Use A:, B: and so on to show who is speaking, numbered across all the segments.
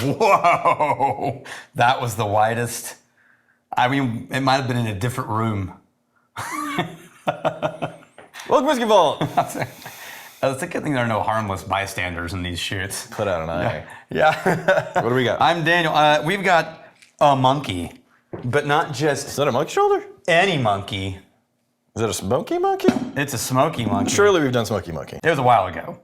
A: Whoa! That was the widest. I mean, it might have been in a different room.
B: Welcome, Whiskey Vault.
A: It's a good thing there are no harmless bystanders in these shoots.
B: Put out an eye.
A: Yeah.
B: What do we got?
A: I'm Daniel. We've got a monkey, but not just
B: Is that a monkey shoulder?
A: any monkey.
B: Is that a smoky monkey?
A: It's a smoky monkey.
B: Surely we've done smoky monkey.
A: It was a while ago.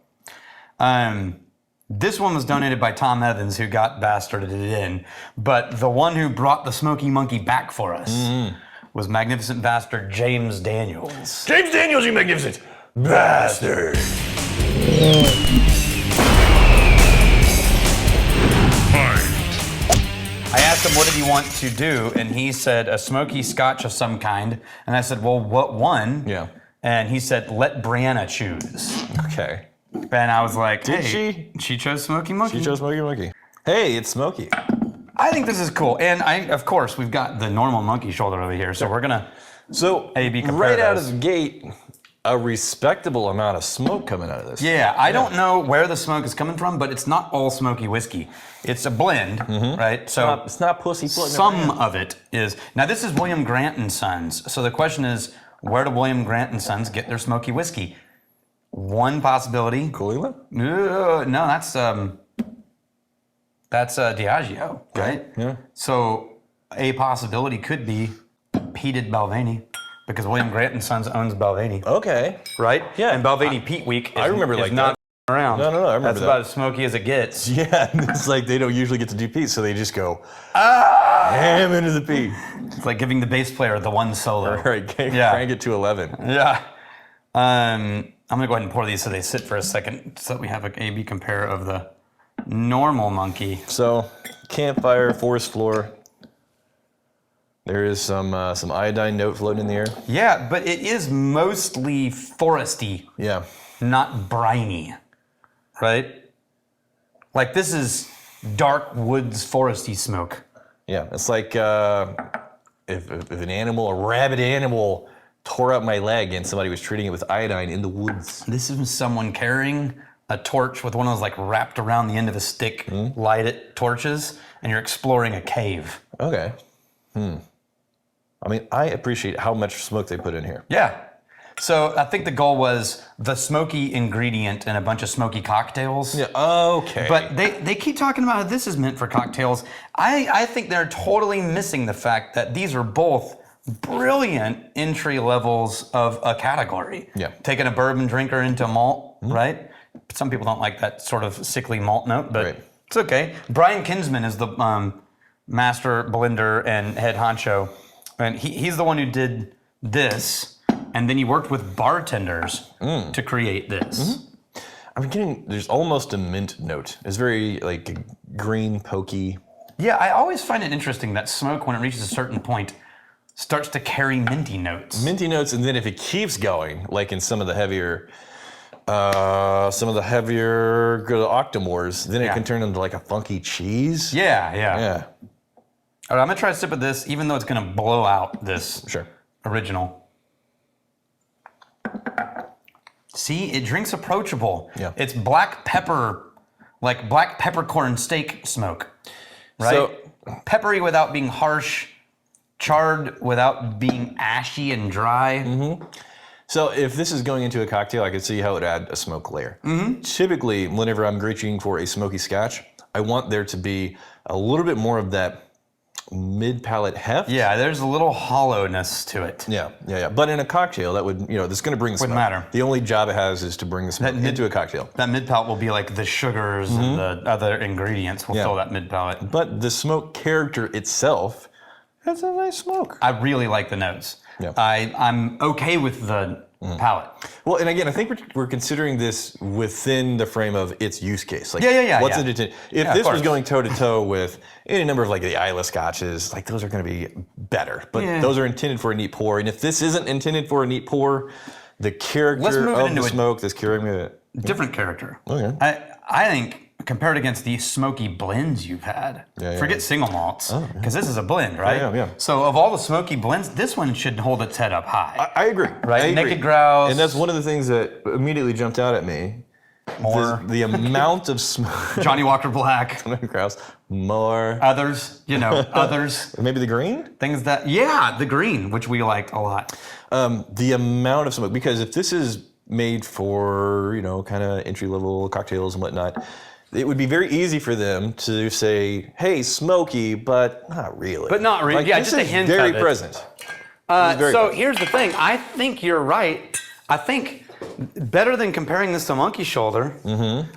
A: This one was donated by Tom Evans, who got bastarded it in. But the one who brought the smoky monkey back for us was magnificent bastard James Daniels.
B: James Daniels, you magnificent bastard.
A: I asked him, what did he want to do? And he said, a smoky Scotch of some kind. And I said, well, what one?
B: Yeah.
A: And he said, let Brianna choose.
B: Okay.
A: And I was like,
B: Did
A: hey, she chose Smoky Monkey.
B: She chose smoky monkey. Hey, it's Smokey.
A: I think this is cool. And of course, we've got the normal monkey shoulder over here. So we're going to
B: So
A: A/B compare
B: right out
A: those.
B: of the gate, a respectable amount of smoke coming out of this.
A: Yeah, I don't know where the smoke is coming from, but it's not all smoky whiskey. It's a blend, right? So
B: It's not pussy floating
A: some
B: around.
A: of it is. Now, this is William Grant and Sons. So the question is, where do William Grant and Sons get their smoky whiskey? One possibility.
B: Cooleyland?
A: No, that's Diageo, right?
B: Yeah.
A: So a possibility could be peated Balvenie, because William Grant and Sons owns Balvenie,
B: Okay.
A: right?
B: Yeah.
A: And Balvenie Peat Week is,
B: I remember
A: is
B: like
A: not around.
B: No, I remember
A: That's
B: that.
A: about as smoky as it gets.
B: Yeah, it's like they don't usually get to do peat, so they just go ham into the peat.
A: It's like giving the bass player the one solo.
B: All right,
A: Yeah.
B: crank it to 11.
A: Yeah. I'm gonna go ahead and pour these so they sit for a second, so that we have an A/B compare of the normal monkey.
B: So, campfire, forest floor. There is some iodine note floating in the air.
A: Yeah, but it is mostly foresty,
B: Yeah.
A: not briny, right? Like this is dark woods foresty smoke.
B: Yeah, it's like if an animal, a rabid animal, tore up my leg and somebody was treating it with iodine in the woods.
A: This is someone carrying a torch with one of those like wrapped around the end of a stick, light it torches, and you're exploring a cave.
B: Okay. I mean, I appreciate how much smoke they put in here.
A: Yeah. So I think the goal was the smoky ingredient and a bunch of smoky cocktails.
B: Yeah. Okay.
A: But they keep talking about how this is meant for cocktails. I think they're totally missing the fact that these are both brilliant entry levels of a category.
B: Yeah.
A: Taking a bourbon drinker into malt, right? Some people don't like that sort of sickly malt note, but
B: Right.
A: it's okay. Brian Kinsman is the master blender and head honcho. And he's the one who did this. And then he worked with bartenders to create this.
B: I'm getting, there's almost a mint note. It's very like green, pokey.
A: Yeah, I always find it interesting that smoke, when it reaches a certain point, starts to carry minty notes.
B: Minty notes, and then if it keeps going, like in some of the heavier good Octomores, then it
A: Yeah.
B: can turn into like a funky cheese.
A: Yeah.
B: Yeah,
A: All right, I'm gonna try a sip of this, even though it's gonna blow out this
B: sure.
A: original. See, it drinks approachable.
B: Yeah.
A: It's black pepper, like black peppercorn steak smoke, right?
B: So-
A: Peppery without being harsh, charred without being ashy and dry.
B: So if this is going into a cocktail, I could see how it would add a smoke layer. Typically, whenever I'm reaching for a smoky Scotch, I want there to be a little bit more of that mid-palate heft.
A: Yeah, there's a little hollowness to it.
B: Yeah. But in a cocktail, that would, that's going to bring the smoke.
A: matter.
B: The only job it has is to bring the smoke into a cocktail.
A: That mid palate will be like the sugars and the other ingredients will
B: Yeah.
A: fill that mid palate.
B: But the smoke character itself has a nice smoke.
A: I really like the notes.
B: Yeah.
A: I'm okay with the palate.
B: Well, and again, I think we're considering this within the frame of its use case. Like,
A: Yeah,
B: what's
A: yeah.
B: it intended? If
A: Yeah, of
B: this was
A: course.
B: going toe to toe with any number of like the Isla Scotches, like those are going to be better. But
A: Yeah.
B: those are intended for a neat pour. And if this isn't intended for a neat pour, the
A: Let's
B: character
A: move it
B: of
A: into
B: the
A: a-
B: smoke that's carrying it.
A: Different character.
B: Okay.
A: I think compared against the smoky blends you've had,
B: Yeah.
A: forget single malts, because this is a blend, right?
B: Yeah.
A: So of all the smoky blends, this one should hold its head up high.
B: I agree.
A: Right,
B: I agree.
A: Naked Grouse.
B: And that's one of the things that immediately jumped out at me
A: more.
B: The amount of smoke.
A: Johnny Walker Black.
B: Grouse. More.
A: Others, others.
B: Maybe the green?
A: Things that, the green, which we liked a lot.
B: The amount of smoke, because if this is made for, kind of entry-level cocktails and whatnot, it would be very easy for them to say, hey, smoky, but not really.
A: But not really. Yeah,
B: this
A: just a
B: is
A: hint
B: very
A: of it.
B: present.
A: Here's the thing. I think you're right. I think better than comparing this to Monkey Shoulder,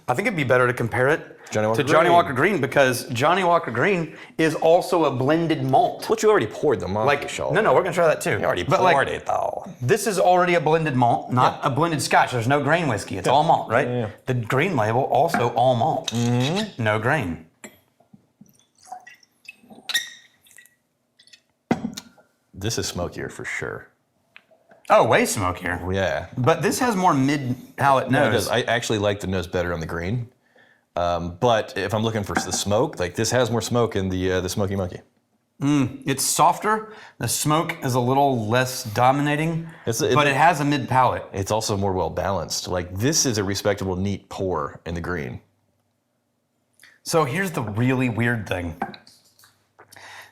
A: I think it'd be better to compare it to Johnny Walker Green, because Johnny Walker Green is also a blended malt.
B: But you already poured the Monkey Shoulder.
A: No, we're going to try that too.
B: You already poured it, though.
A: This is already a blended malt, not a blended Scotch. There's no grain whiskey. It's all malt, right?
B: Yeah.
A: The green label, also all malt. No grain.
B: This is smokier for sure.
A: Oh, way smokier.
B: Yeah.
A: But this has more mid-palate
B: No, it
A: nose.
B: does. I actually like the nose better on the green. But if I'm looking for the smoke, this has more smoke in the Smoky Monkey.
A: It's softer. The smoke is a little less dominating, but it has a mid-palate.
B: It's also more well-balanced. This is a respectable, neat pour in the green.
A: So here's the really weird thing.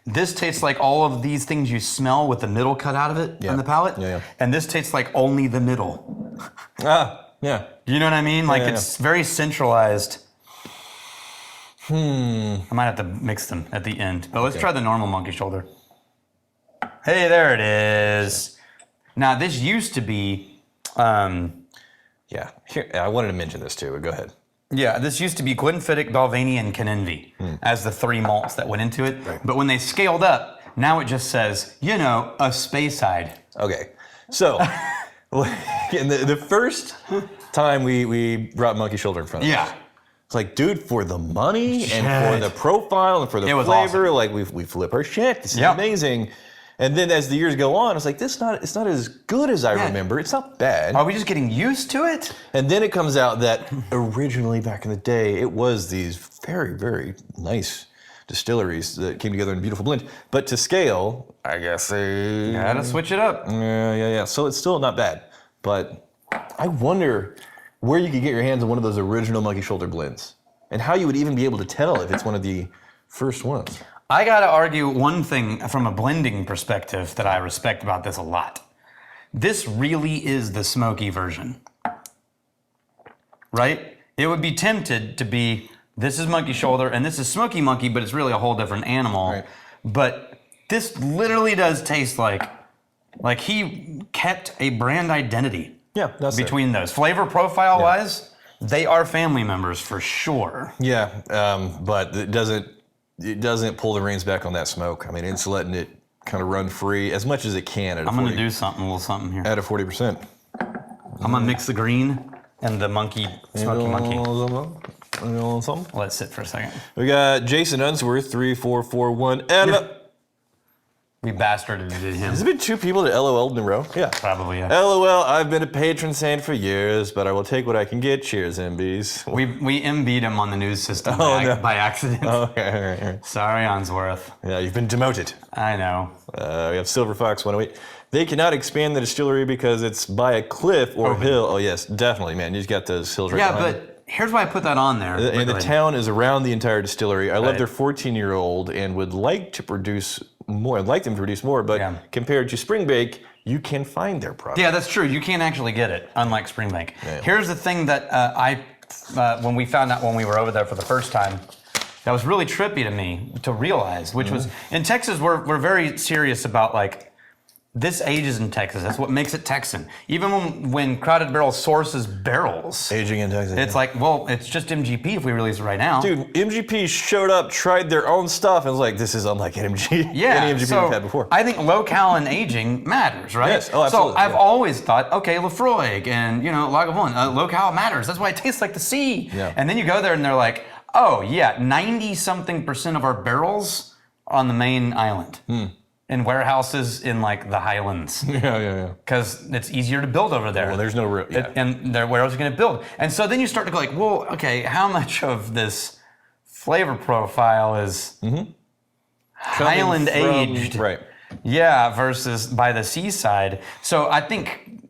A: This tastes like all of these things you smell with the middle cut out of it on the palate.
B: Yeah.
A: And this tastes like only the middle.
B: Yeah.
A: You know what I mean? It's very centralized. I might have to mix them at the end. But let's try the normal Monkey Shoulder. Hey, there it is. Now, this used to be...
B: Yeah. Here, I wanted to mention this too, but go ahead.
A: Yeah, this used to be Glenfiddich, Balvenie, and Kenenvy as the three malts that went into it.
B: Right.
A: But when they scaled up, now it just says, a Speyside.
B: Okay. So, the first time we brought Monkey Shoulder in front of us. It's like, dude, for the money and for the profile and for the flavor, awesome. we flip our shit. This is amazing. And then as the years go on, it's like, it's not as good as I remember. It's not bad.
A: Are we just getting used to it?
B: And then it comes out that originally back in the day, it was these very, very nice distilleries that came together in a beautiful blend. But to scale, I guess they...
A: Gotta switch it up.
B: Yeah. So it's still not bad. But I wonder where you could get your hands on one of those original Monkey Shoulder blends and how you would even be able to tell if it's one of the first ones.
A: I gotta argue one thing from a blending perspective that I respect about this a lot. This really is the smoky version, right? It would be tempted to be, this is Monkey Shoulder and this is Smoky Monkey, but it's really a whole different animal.
B: Right.
A: But this literally does taste like he kept a brand identity between those. Flavor profile wise, they are family members for sure.
B: Yeah, but it doesn't pull the reins back on that smoke. I mean, it's letting it kind of run free as much as it can.
A: I'm going to do a little something here.
B: At a 40%.
A: I'm going to mix the green and the Smoky Monkey. Let it sit for a second.
B: We got Jason Unsworth, 3441.
A: We bastarded him.
B: Has there been two people that LOL'd in a row? Yeah.
A: Probably, yeah.
B: LOL, I've been a patron saint for years, but I will take what I can get. Cheers, MBs.
A: We MB'd him on the news system by accident.
B: Okay, all right.
A: Sorry, Unsworth.
B: Yeah, you've been demoted.
A: I know.
B: We have Silver Fox 108. They cannot expand the distillery because it's by a cliff or hill. Oh, yes, definitely, man. You've got those hills right behind you.
A: Here's why I put that on there.
B: And the town is around the entire distillery. I love their 14-year-old and would like to produce more. I'd like them to produce more, but compared to Springbank, you can find their product.
A: Yeah, that's true. You can't actually get it, unlike Springbank.
B: Yeah.
A: Here's the thing that when we found out when we were over there for the first time, that was really trippy to me to realize, which was, in Texas, we're very serious about this ages in Texas. That's what makes it Texan. Even when Crowded Barrel sources barrels.
B: Aging in Texas.
A: It's it's just MGP if we release it right now.
B: Dude, MGP showed up, tried their own stuff, and was like, this is unlike any MGP we've had before.
A: I think locale and aging matters, right?
B: Yes, oh, absolutely.
A: So I've always thought, okay, Lafroig and, Lagavulin, locale matters. That's why it tastes like the sea.
B: Yeah.
A: And then you go there and they're like, oh, yeah, 90-something% of our barrels are on the main island. In warehouses in the Highlands.
B: Yeah.
A: Because it's easier to build over there.
B: Well, there's no real... Yeah.
A: And where else are you going to build? And so then you start to go well, okay, how much of this flavor profile is Highland aged?
B: Right.
A: Yeah, versus by the seaside. So I think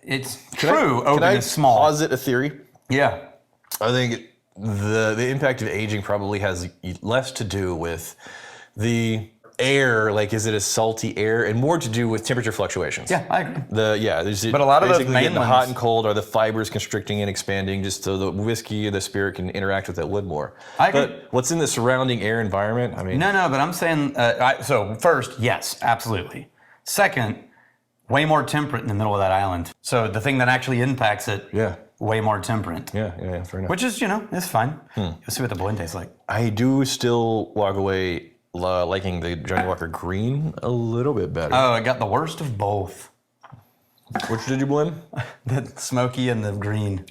A: it's true over the small.
B: Can I posit a theory?
A: Yeah.
B: I think the impact of aging probably has less to do with the air, like is it a salty air, and more to do with temperature fluctuations.
A: Yeah, I agree.
B: But
A: a lot of those
B: basically getting the
A: mainlands-
B: hot and cold are the fibers constricting and expanding, just so the whiskey, the spirit can interact with that wood more.
A: I agree.
B: But what's in the surrounding air environment? I mean,
A: No, but I'm saying, so first, yes, absolutely. Second, way more temperate in the middle of that island. So the thing that actually impacts it,
B: Yeah.
A: way more temperate.
B: yeah, fair enough.
A: Which is, it's fine. You'll see what the blend tastes like.
B: I do still walk away liking the Johnny Walker Green a little bit better.
A: Oh, it got the worst of both.
B: Which did you blend?
A: The smoky and the green.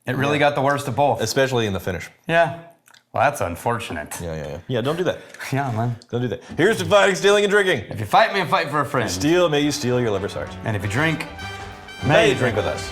A: It really got the worst of both.
B: Especially in the finish.
A: Yeah. Well, that's unfortunate.
B: Yeah, don't do that.
A: Yeah, man.
B: Don't do that. Here's to fighting, stealing, and drinking.
A: If you fight me, I fight for a friend.
B: May you steal your liver's heart.
A: And if you drink,
B: May you drink with us.